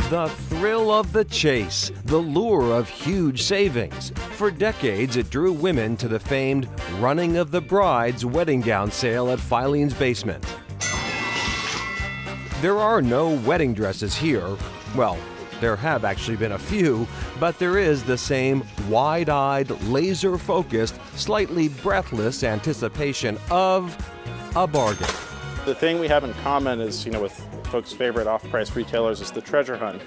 The thrill of the chase, the lure of huge savings. For decades, it drew women to the famed Running of the Bride's wedding gown sale at Filene's Basement. There are no wedding dresses here. Well, there have actually been a few, but there is the same wide-eyed, laser-focused, slightly breathless anticipation of a bargain. The thing we have in common is, with folks' favorite off-price retailers is the treasure hunt.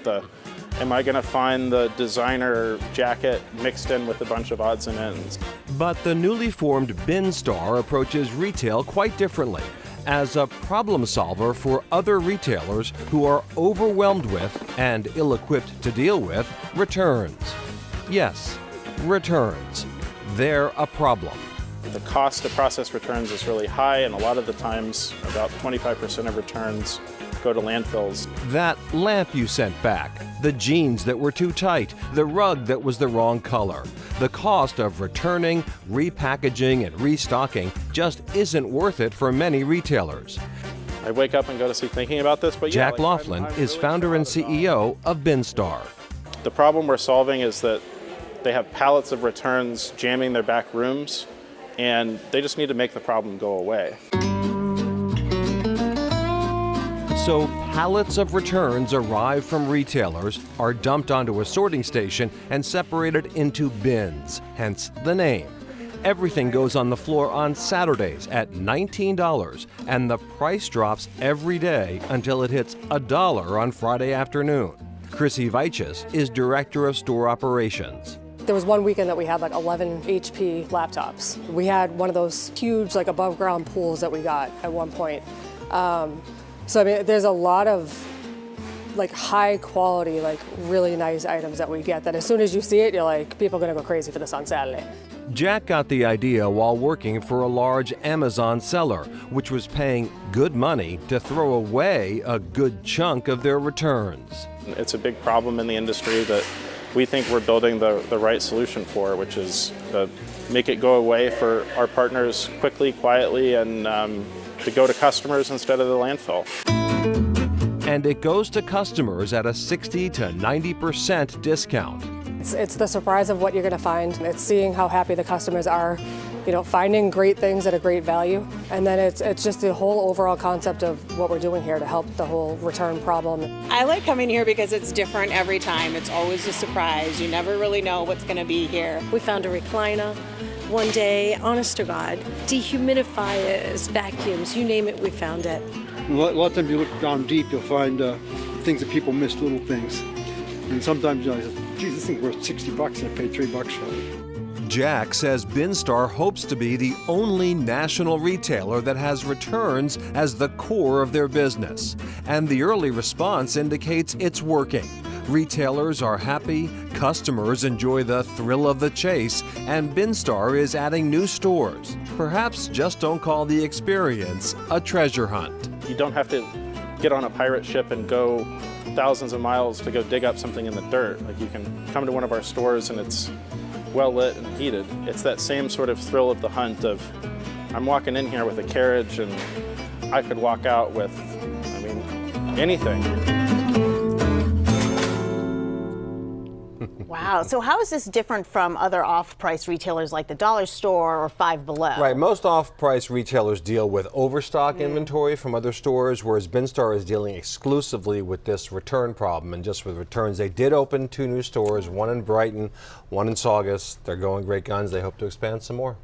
Am I going to find the designer jacket mixed in with a bunch of odds and ends? But the newly formed BinStar approaches retail quite differently, as a problem solver for other retailers who are overwhelmed with and ill-equipped to deal with returns. Yes, returns. They're a problem. The cost to process returns is really high, and a lot of the times, about 25% of returns go to landfills. That lamp you sent back, the jeans that were too tight, the rug that was the wrong color. The cost of returning, repackaging, and restocking just isn't worth it for many retailers. I wake up and go to sleep thinking about this, but Jack Laughlin is really founder and CEO of BinStar. The problem we're solving is that they have pallets of returns jamming their back rooms, and they just need to make the problem go away. So pallets of returns arrive from retailers, are dumped onto a sorting station, and separated into bins, hence the name. Everything goes on the floor on Saturdays at $19, and the price drops every day until it hits $1 on Friday afternoon. Chrissy Vaichas is director of store operations. There was one weekend that we had like 11 HP laptops. We had one of those huge above ground pools that we got at one point. So I mean, there's a lot of high quality, really nice items that we get that as soon as you see it, you're like, people are gonna go crazy for this on Saturday. Jack got the idea while working for a large Amazon seller, which was paying good money to throw away a good chunk of their returns. It's a big problem in the industry that we think we're building the right solution for, which is make it go away for our partners quickly, quietly, and to go to customers instead of the landfill. And it goes to customers at a 60 to 90% discount. It's the surprise of what you're going to find. It's seeing how happy the customers are, finding great things at a great value. And then it's just the whole overall concept of what we're doing here to help the whole return problem. I like coming here because it's different every time. It's always a surprise. You never really know what's going to be here. We found a recliner one day, honest to God, dehumidifiers, vacuums, you name it, we found it. A lot of times you look down deep, you'll find things that people miss, little things. And sometimes you say, geez, this thing's worth $60 and I paid $3 for it. Jack says BinStar hopes to be the only national retailer that has returns as the core of their business. And the early response indicates it's working. Retailers are happy, customers enjoy the thrill of the chase, and BinStar is adding new stores. Perhaps just don't call the experience a treasure hunt. You don't have to get on a pirate ship and go thousands of miles to go dig up something in the dirt. You can come to one of our stores and it's well lit and heated. It's that same sort of thrill of the hunt of, I'm walking in here with a carriage and I could walk out with, anything. Wow. So how is this different from other off-price retailers like the Dollar Store or Five Below? Right. Most off-price retailers deal with overstock inventory from other stores, whereas BinStar is dealing exclusively with this return problem. And just with returns, they did open 2 new stores, one in Brighton, one in Saugus. They're going great guns. They hope to expand some more.